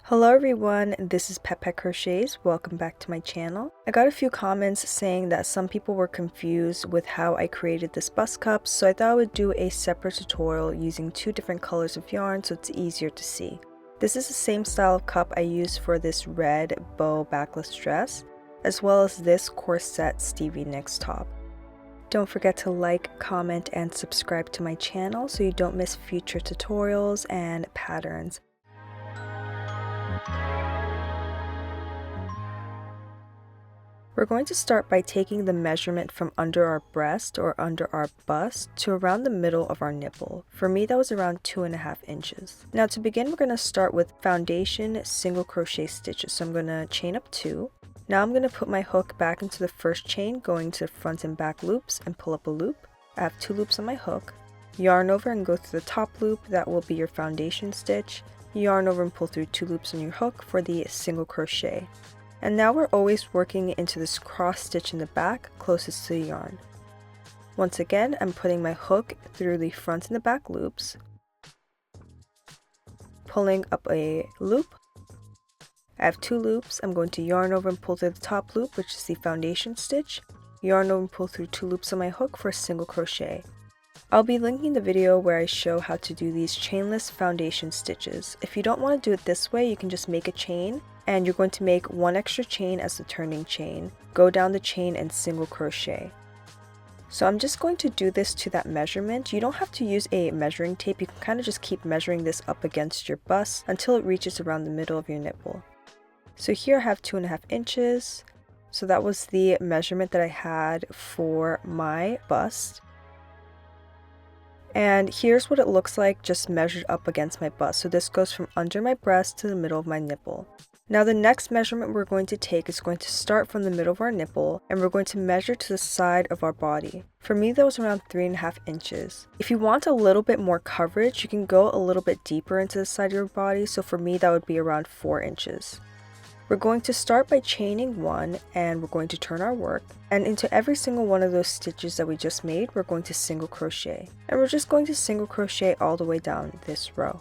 Hello everyone, this is Pet Crochets. Welcome back to my channel. I got a few comments saying that some people were confused with how I created this bust cup, so I thought I would do a separate tutorial using two different colors of yarn so it's easier to see. This is the same style of cup I used for this red bow backless dress, as well as this corset Stevie Nicks top. Don't forget to like, comment, and subscribe to my channel so you don't miss future tutorials and patterns. We're going to start by taking the measurement from under our breast or under our bust to around the middle of our nipple. For me, that was around 2.5 inches. Now to begin, we're going to start with foundation single crochet stitches. So I'm going to chain up 2. Now I'm going to put my hook back into the first chain, going to the front and back loops and pull up a loop. I have 2 loops on my hook. Yarn over and go through the top loop, that will be your foundation stitch. Yarn over and pull through 2 loops on your hook for the single crochet. And now we're always working into this cross stitch in the back closest to the yarn. Once again, I'm putting my hook through the front and the back loops, pulling up a loop. I have 2 loops. I'm going to yarn over and pull through the top loop, which is the foundation stitch. Yarn over and pull through 2 loops on my hook for a single crochet. I'll be linking the video where I show how to do these chainless foundation stitches. If you don't want to do it this way, you can just make a chain, and you're going to make 1 extra chain as the turning chain. Go down the chain and single crochet. So I'm just going to do this to that measurement. You don't have to use a measuring tape. You can kind of just keep measuring this up against your bust until it reaches around the middle of your nipple. So here I have 2.5 inches. So that was the measurement that I had for my bust. And here's what it looks like just measured up against my bust. So this goes from under my breast to the middle of my nipple. Now the next measurement we're going to take is going to start from the middle of our nipple, and we're going to measure to the side of our body. For me, that was around 3.5 inches. If you want a little bit more coverage, you can go a little bit deeper into the side of your body. So for me, that would be around 4 inches. We're going to start by chaining 1, and we're going to turn our work, and into every single one of those stitches that we just made, we're going to single crochet, and we're just going to single crochet all the way down this row.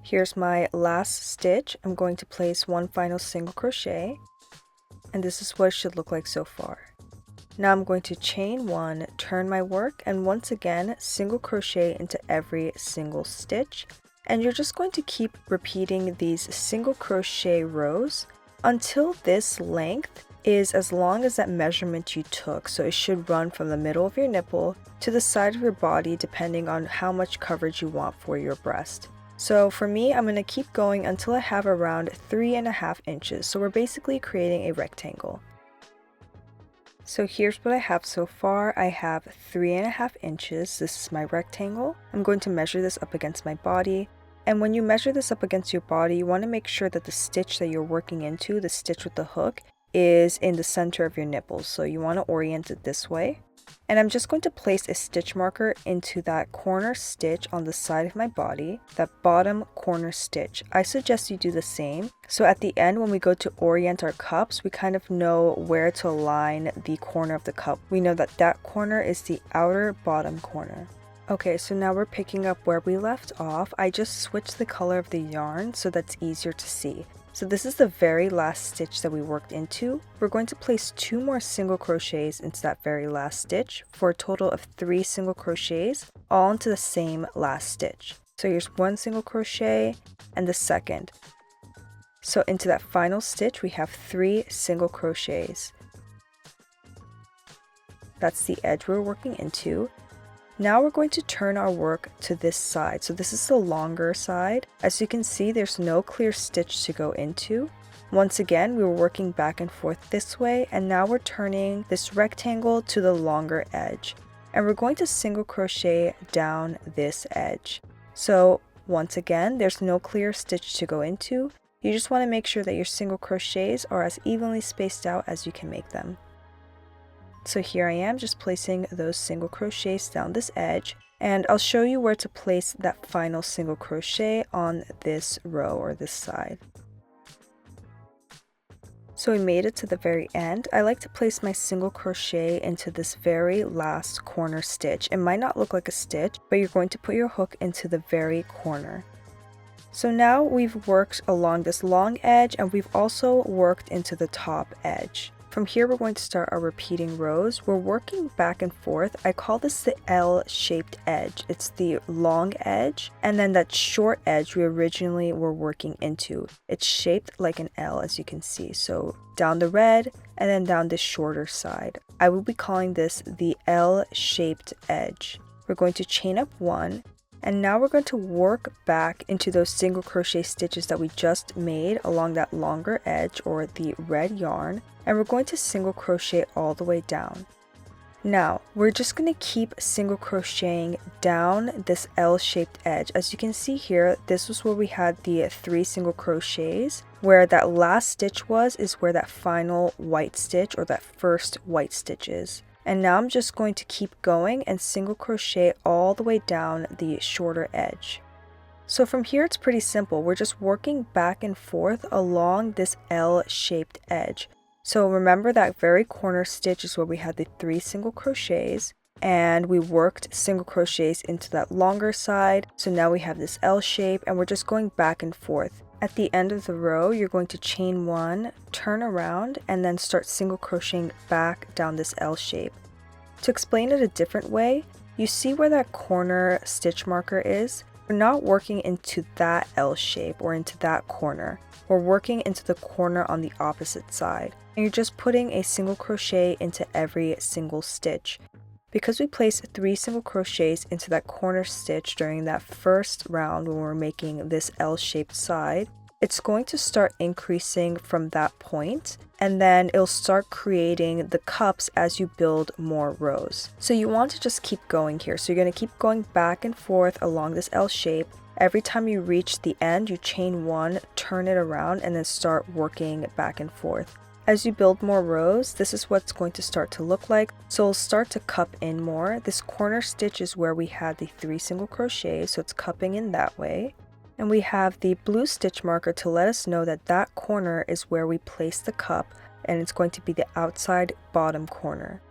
Here's my last stitch. I'm going to place 1 final single crochet, and this is what it should look like so far. Now I'm going to chain 1, turn my work, and once again single crochet into every single stitch. And you're just going to keep repeating these single crochet rows until this length is as long as that measurement you took. So it should run from the middle of your nipple to the side of your body depending on how much coverage you want for your breast. So for me, I'm going to keep going until I have around 3.5 inches. So we're basically creating a rectangle. So here's what I have so far. I have 3.5 inches. This is my rectangle. I'm going to measure this up against my body. And when you measure this up against your body, you want to make sure that the stitch that you're working into, the stitch with the hook, is in the center of your nipples. So you want to orient it this way. And I'm just going to place a stitch marker into that corner stitch on the side of my body, that bottom corner stitch. I suggest you do the same. So at the end, when we go to orient our cups, we kind of know where to align the corner of the cup. We know that that corner is the outer bottom corner. Okay, so now we're picking up where we left off. I just switched the color of the yarn so that's easier to see. So this is the very last stitch that we worked into. We're going to place 2 more single crochets into that very last stitch for a total of 3 single crochets, all into the same last stitch. So here's 1 single crochet and the second. So into that final stitch, we have 3 single crochets. That's the edge we're working into. Now we're going to turn our work to this side. So this is the longer side. As you can see, there's no clear stitch to go into. Once again, we were working back and forth this way, and now we're turning this rectangle to the longer edge. And we're going to single crochet down this edge. So once again, there's no clear stitch to go into. You just want to make sure that your single crochets are as evenly spaced out as you can make them. So here I am just placing those single crochets down this edge, and I'll show you where to place that final single crochet on this row or this side. So we made it to the very end. I like to place my single crochet into this very last corner stitch. It might not look like a stitch, but you're going to put your hook into the very corner. So now we've worked along this long edge and we've also worked into the top edge. From here we're going to start our repeating rows. We're working back and forth. I call this the L-shaped edge. It's the long edge and then that short edge we originally were working into. It's shaped like an L as you can see. So down the red and then down the shorter side. I will be calling this the L-shaped edge. We're going to chain up 1. And now we're going to work back into those single crochet stitches that we just made along that longer edge or the red yarn, and we're going to single crochet all the way down. Now we're just going to keep single crocheting down this L-shaped edge. As you can see here, this was where we had the 3 single crochets. Where that last stitch is where that final white stitch or that first white stitch is. And now I'm just going to keep going and single crochet all the way down the shorter edge. So from here it's pretty simple. We're just working back and forth along this L-shaped edge. So remember that very corner stitch is where we had the 3 single crochets and we worked single crochets into that longer side. So now we have this L shape and we're just going back and forth. At the end of the row, you're going to chain 1, turn around, and then start single crocheting back down this L shape. To explain it a different way, you see where that corner stitch marker is? We're not working into that L shape or into that corner. We're working into the corner on the opposite side. And you're just putting a single crochet into every single stitch. Because we placed 3 single crochets into that corner stitch during that first round when we're making this L-shaped side, it's going to start increasing from that point and then it'll start creating the cups as you build more rows. So you want to just keep going here. So you're going to keep going back and forth along this L shape. Every time you reach the end, you chain 1, turn it around, and then start working back and forth. As you build more rows, this is what it's going to start to look like. So it'll start to cup in more. This corner stitch is where we had the 3 single crochets, so it's cupping in that way. And we have the blue stitch marker to let us know that that corner is where we place the cup, and it's going to be the outside bottom corner.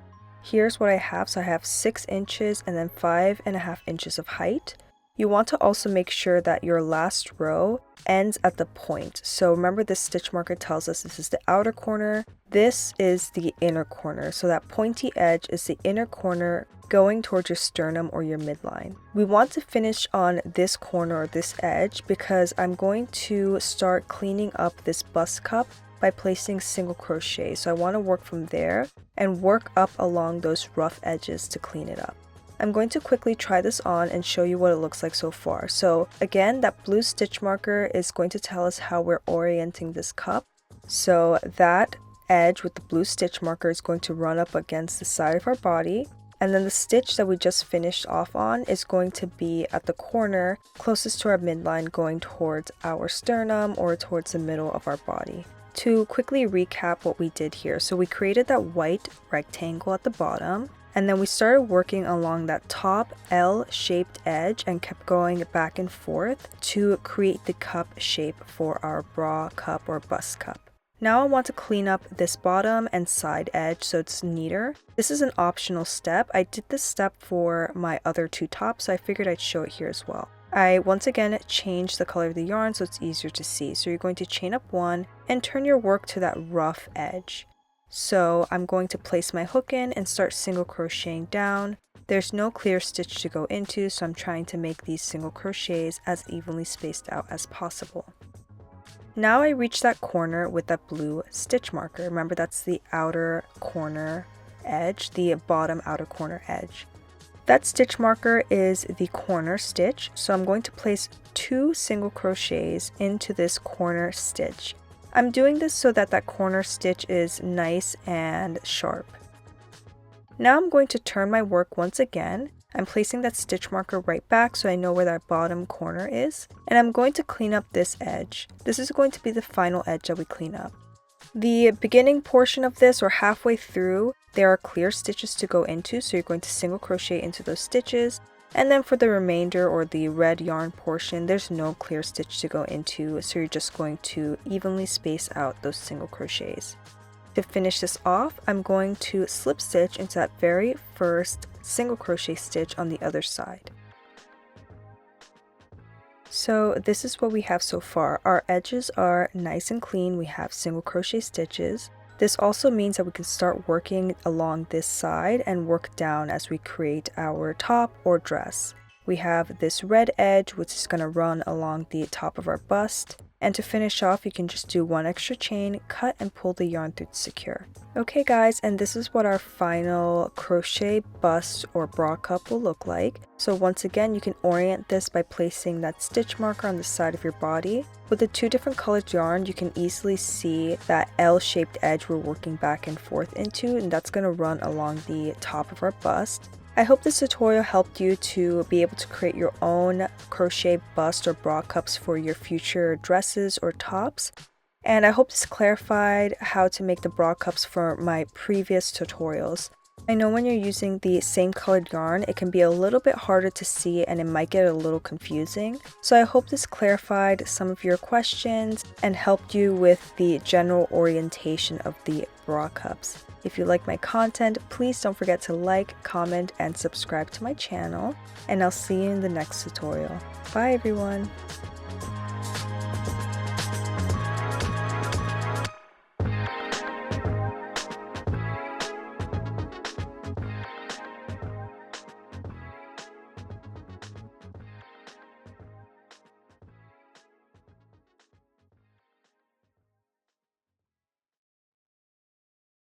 Here's what I have. So I have 6 inches and then 5.5 inches of height. You want to also make sure that your last row ends at the point. So remember, this stitch marker tells us this is the outer corner, this is the inner corner. So that pointy edge is the inner corner going towards your sternum or your midline. We want to finish on this corner or this edge because I'm going to start cleaning up this bust cup by placing single crochet. So I want to work from there and work up along those rough edges to clean it up. I'm going to quickly try this on and show you what it looks like so far. So again, that blue stitch marker is going to tell us how we're orienting this cup. So that edge with the blue stitch marker is going to run up against the side of our body. And then the stitch that we just finished off on is going to be at the corner closest to our midline going towards our sternum or towards the middle of our body. To quickly recap what we did here. So we created that white rectangle at the bottom. And then we started working along that top L-shaped edge and kept going back and forth to create the cup shape for our bra cup or bust cup. Now I want to clean up this bottom and side edge so it's neater. This is an optional step. I did this step for my other 2 tops, so I figured I'd show it here as well. I once again changed the color of the yarn so it's easier to see. So you're going to chain up 1 and turn your work to that rough edge. So I'm going to place my hook in and start single crocheting down. There's no clear stitch to go into, so I'm trying to make these single crochets as evenly spaced out as possible. Now I reach that corner with that blue stitch marker. Remember, that's the outer corner edge, the bottom outer corner edge. That stitch marker is the corner stitch, so I'm going to place 2 single crochets into this corner stitch. I'm doing this so that that corner stitch is nice and sharp. Now I'm going to turn my work once again. I'm placing that stitch marker right back so I know where that bottom corner is. And I'm going to clean up this edge. This is going to be the final edge that we clean up. The beginning portion of this, or halfway through, there are clear stitches to go into, so you're going to single crochet into those stitches. And then for the remainder, or the red yarn portion, there's no clear stitch to go into, so you're just going to evenly space out those single crochets. To finish this off, I'm going to slip stitch into that very first single crochet stitch on the other side. So this is what we have so far. Our edges are nice and clean. We have single crochet stitches. This also means that we can start working along this side and work down as we create our top or dress. We have this red edge, which is going to run along the top of our bust. And to finish off, you can just do one extra chain, cut and pull the yarn through to secure. Okay guys, and this is what our final crochet bust or bra cup will look like. So once again, you can orient this by placing that stitch marker on the side of your body. With the two different colored yarn, you can easily see that L-shaped edge we're working back and forth into, and that's going to run along the top of our bust. I hope this tutorial helped you to be able to create your own crochet bust or bra cups for your future dresses or tops. And I hope this clarified how to make the bra cups for my previous tutorials. I know when you're using the same colored yarn, it can be a little bit harder to see and it might get a little confusing. So I hope this clarified some of your questions and helped you with the general orientation of the bra cups. If you like my content, please don't forget to like, comment, and subscribe to my channel. And I'll see you in the next tutorial. Bye everyone!